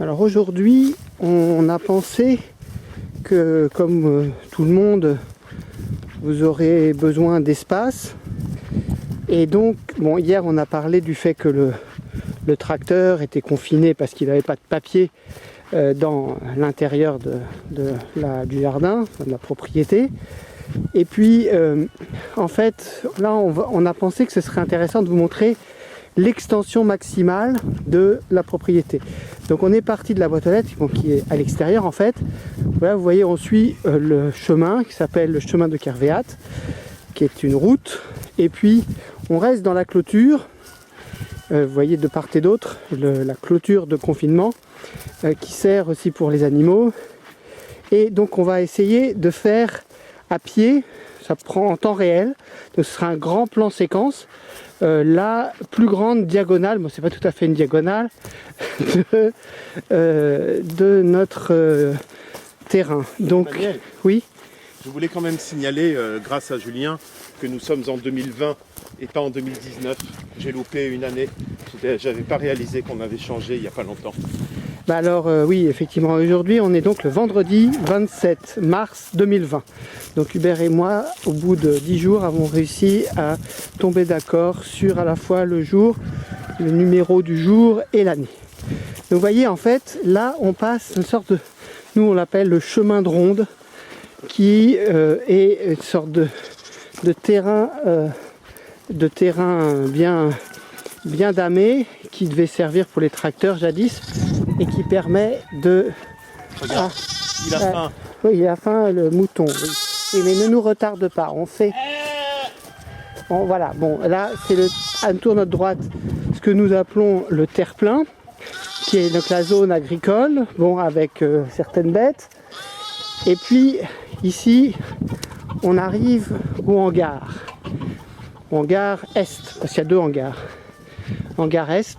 Alors aujourd'hui, on a pensé que comme tout le monde, vous aurez besoin d'espace. Et donc, bon, hier on a parlé du fait que le tracteur était confiné parce qu'il n'avait pas de papier dans l'intérieur du jardin, de la propriété. Et puis, en fait, là on a pensé que ce serait intéressant de vous montrer l'extension maximale de la propriété. Donc on est parti de la boîte aux lettres qui est à l'extérieur en fait. Voilà, vous voyez, on suit le chemin qui s'appelle le chemin de Kervéat, qui est une route. Et puis on reste dans la clôture. Vous voyez de part et d'autre la clôture de confinement qui sert aussi pour les animaux. Et donc on va essayer de faire à pied, ça prend en temps réel, donc ce sera un grand plan séquence, la plus grande diagonale, bon c'est pas tout à fait une diagonale, de notre terrain. Donc, Daniel, oui. Je voulais quand même signaler, grâce à Julien, que nous sommes en 2020 et pas en 2019. J'ai loupé une année, j'avais pas réalisé qu'on avait changé il n'y a pas longtemps. Bah alors oui, effectivement, aujourd'hui on est donc le vendredi 27 mars 2020. Donc Hubert et moi, au bout de 10 jours, avons réussi à tomber d'accord sur à la fois le jour, le numéro du jour et l'année. Donc vous voyez, en fait, là on passe une sorte de, nous on l'appelle le chemin de ronde, qui est une sorte de terrain bien damé, qui devait servir pour les tracteurs jadis, et qui permet de... Regarde, il a faim. Oui, il a faim, le mouton. Oui. Oui, mais ne nous retarde pas, on fait... Bon, voilà, bon, là, c'est à tour notre droite, ce que nous appelons le terre-plein, qui est donc la zone agricole, bon, avec certaines bêtes. Et puis, ici, on arrive au hangar. Hangar Est, parce qu'il y a deux hangars. Hangar Est,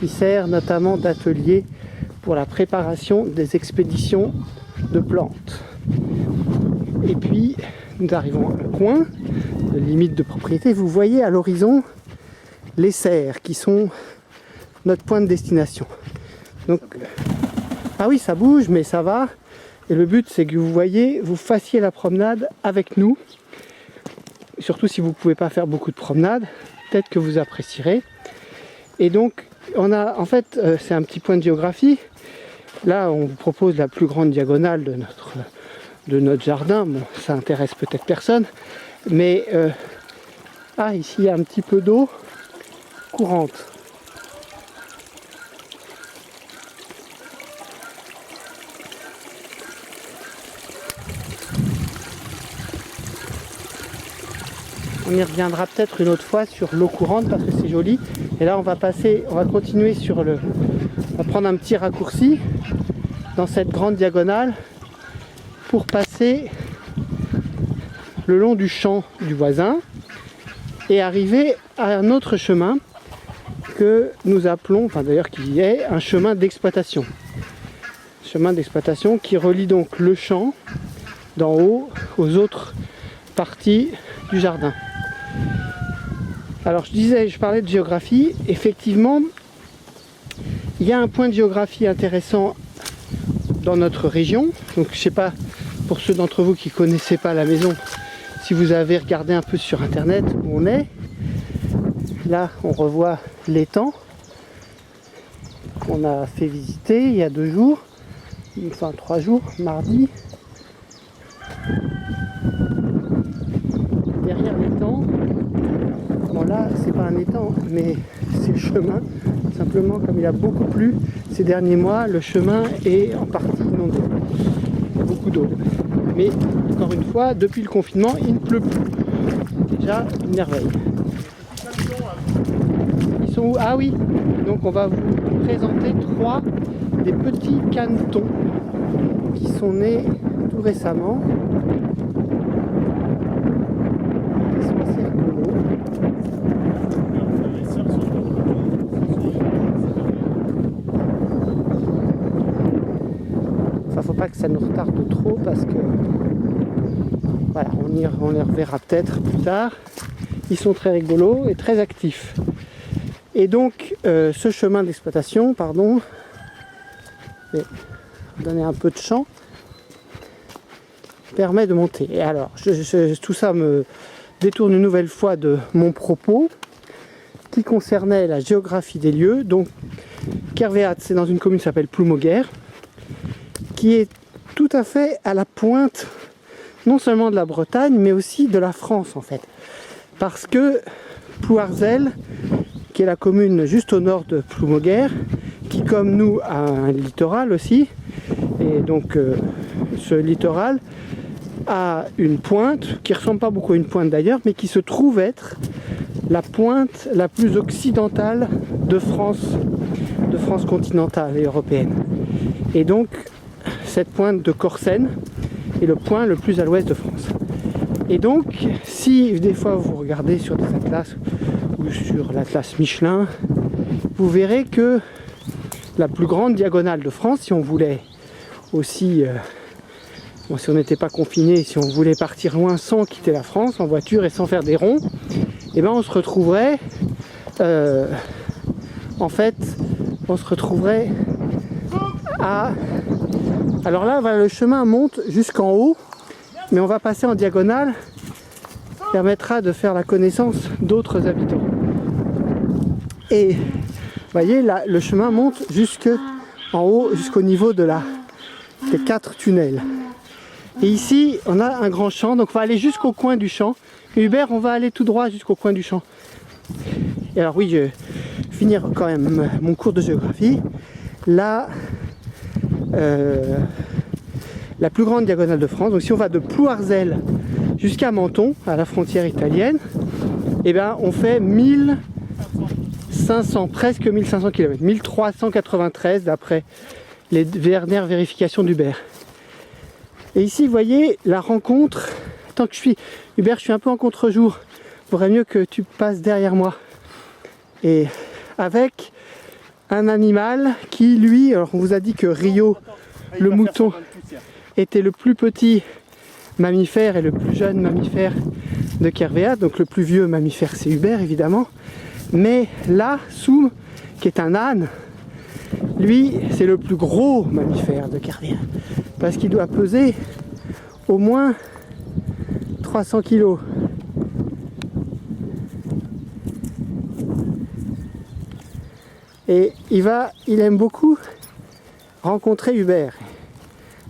qui sert notamment d'atelier pour la préparation des expéditions de plantes. Et puis, nous arrivons au coin, de limite de propriété. Vous voyez à l'horizon les serres qui sont notre point de destination. Donc, ah oui, ça bouge, mais ça va. Et le but, c'est que vous fassiez la promenade avec nous. Surtout si vous ne pouvez pas faire beaucoup de promenades, peut-être que vous apprécierez. Et donc, en fait, c'est un petit point de géographie. Là, on vous propose la plus grande diagonale de notre jardin. Bon, ça intéresse peut-être personne. Mais, ici, il y a un petit peu d'eau courante. On y reviendra peut-être une autre fois sur l'eau courante parce que c'est joli. Et là on va continuer on va prendre un petit raccourci dans cette grande diagonale pour passer le long du champ du voisin et arriver à un autre chemin que nous appelons, enfin d'ailleurs qui est un chemin d'exploitation. Chemin d'exploitation qui relie donc le champ d'en haut aux autres parties du jardin. Alors je parlais de géographie, effectivement il y a un point de géographie intéressant dans notre région. Donc je ne sais pas, pour ceux d'entre vous qui ne connaissaient pas la maison, si vous avez regardé un peu sur internet où on est. Là on revoit l'étang qu'on a fait visiter il y a 2 jours, enfin 3 jours, mardi. Derrière l'étang, bon là c'est pas un étang mais c'est le chemin, simplement comme il a beaucoup plu ces derniers mois, le chemin est en partie inondé, il y a beaucoup d'eau, mais encore une fois depuis le confinement il ne pleut plus, c'est déjà une merveille. Ils sont où? Ah oui, donc on va vous présenter 3 des petits canetons qui sont nés tout récemment. Faut pas que ça nous retarde trop parce que voilà, on les reverra peut-être plus tard. Ils sont très rigolos et très actifs. Et donc ce chemin d'exploitation, pardon, je vais donner un peu de champ, permet de monter. Et alors, tout ça me détourne une nouvelle fois de mon propos qui concernait la géographie des lieux. Donc Kervéat, c'est dans une commune qui s'appelle Ploumoguer, qui est tout à fait à la pointe non seulement de la Bretagne mais aussi de la France en fait, parce que Plouarzel, qui est la commune juste au nord de Ploumoguer, qui comme nous a un littoral aussi, et donc ce littoral a une pointe qui ressemble pas beaucoup à une pointe d'ailleurs, mais qui se trouve être la pointe la plus occidentale de France continentale et européenne. Et donc cette pointe de Corsen est le point le plus à l'ouest de France. Et donc si des fois vous regardez sur des atlas ou sur l'atlas Michelin, vous verrez que la plus grande diagonale de France, si on voulait aussi bon, si on n'était pas confiné, si on voulait partir loin sans quitter la France en voiture et sans faire des ronds, et ben on se retrouverait en fait on se retrouverait à... Alors là voilà, le chemin monte jusqu'en haut, mais on va passer en diagonale, permettra de faire la connaissance d'autres habitants. Et vous voyez là, le chemin monte jusque en haut, jusqu'au niveau des 4 tunnels. Et ici on a un grand champ, donc on va aller jusqu'au coin du champ. Hubert, on va aller tout droit jusqu'au coin du champ. Et alors oui, je vais finir quand même mon cours de géographie. Là, la plus grande diagonale de France, donc si on va de Plouarzel jusqu'à Menton, à la frontière italienne, et ben on fait 1500, presque 1500 km, 1393 d'après les dernières vérifications d'Hubert. Et ici, vous voyez la rencontre. Tant que je suis, Hubert, je suis un peu en contre-jour. Il vaudrait mieux que tu passes derrière moi. Et avec un animal qui, lui, alors on vous a dit que Rio, le mouton, était le plus petit mammifère et le plus jeune mammifère de Kervéat. Donc le plus vieux mammifère, c'est Hubert, évidemment. Mais là, Soum, qui est un âne, lui, c'est le plus gros mammifère de Kervéat. Parce qu'il doit peser au moins 300 kg. Et il aime beaucoup rencontrer Hubert.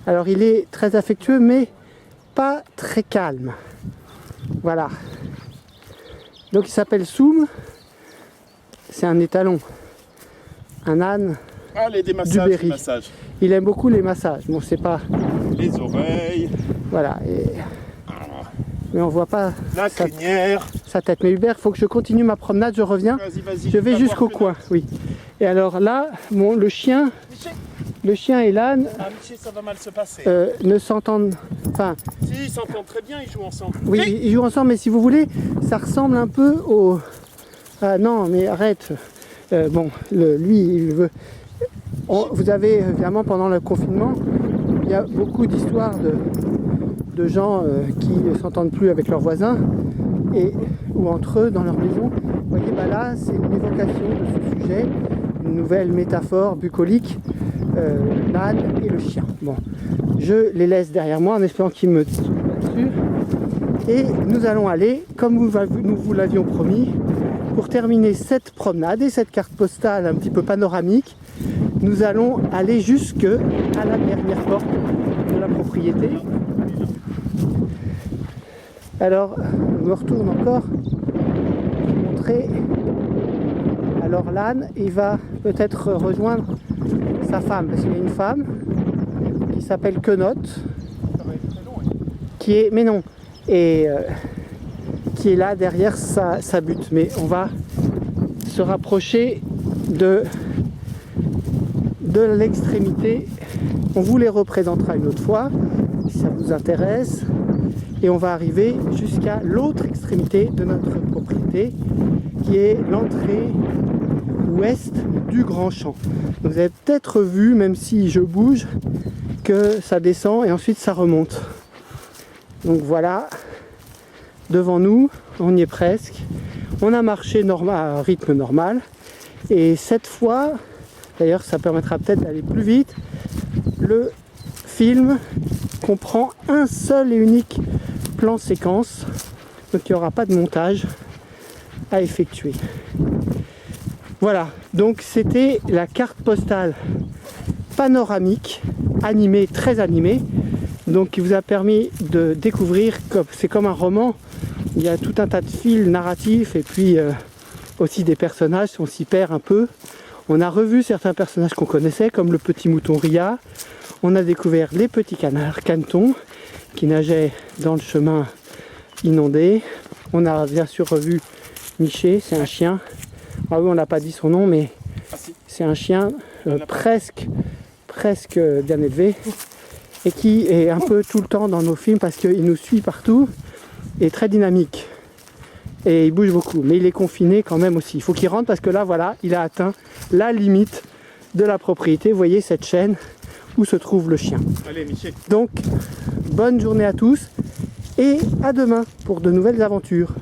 Alors il est très affectueux mais pas très calme. Voilà. Donc il s'appelle Soum. C'est un étalon. Un âne des du massages, Berry. Il aime beaucoup les massages. Bon, c'est pas... Les oreilles. Voilà. Mais on voit pas la crinière. Sa tête. Mais Hubert, il faut que je continue ma promenade, je reviens. Vas-y, je vais jusqu'au coin. Oui. Et alors là, bon, le chien et l'âne ça va mal se passer. Ne s'entendent... Enfin... Si, ils s'entendent très bien, ils jouent ensemble. Oui, ils jouent ensemble, mais si vous voulez, ça ressemble un peu au... Ah non, mais arrête. Bon, lui, il veut... Vous avez, évidemment, pendant le confinement, il y a beaucoup d'histoires de gens qui ne s'entendent plus avec leurs voisins ou entre eux dans leur maison. Vous voyez, bah là, c'est une évocation de ce sujet, une nouvelle métaphore bucolique, l'âne et le chien. Bon, je les laisse derrière moi en espérant qu'ils me sautent là-dessus. Et nous allons aller, comme nous vous l'avions promis, pour terminer cette promenade et cette carte postale un petit peu panoramique, nous allons aller jusque à la dernière porte de la propriété. Alors, je me retourne encore pour vous montrer. Alors l'âne, il va peut-être rejoindre sa femme, parce qu'il y a une femme qui s'appelle Quenotte, qui est, mais non, et qui est là derrière sa butte. Mais on va se rapprocher de l'extrémité. On vous les représentera une autre fois si ça vous intéresse, et on va arriver jusqu'à l'autre extrémité de notre propriété qui est l'entrée ouest du Grand Champ. Vous avez peut-être vu, même si je bouge, que ça descend et ensuite ça remonte. Donc voilà, devant nous, on y est presque. On a marché à rythme normal Et cette fois, d'ailleurs ça permettra peut-être d'aller plus vite, le film comprend un seul et unique plan séquence, donc il n'y aura pas de montage à effectuer. Voilà, donc c'était la carte postale panoramique, animée, très animée, donc qui vous a permis de découvrir que c'est comme un roman, il y a tout un tas de fils narratifs et puis aussi des personnages, on s'y perd un peu. On a revu certains personnages qu'on connaissait comme le petit mouton Ria, on a découvert les petits canards Canton qui nageaient dans le chemin inondé, on a bien sûr revu Miché, c'est un chien, ah oui on n'a pas dit son nom mais c'est un chien presque bien élevé et qui est un peu tout le temps dans nos films parce qu'il nous suit partout et très dynamique et il bouge beaucoup, mais il est confiné quand même aussi, il faut qu'il rentre parce que là voilà, il a atteint la limite de la propriété, vous voyez cette chaîne où se trouve le chien. Allez Michel. Donc bonne journée à tous et à demain pour de nouvelles aventures.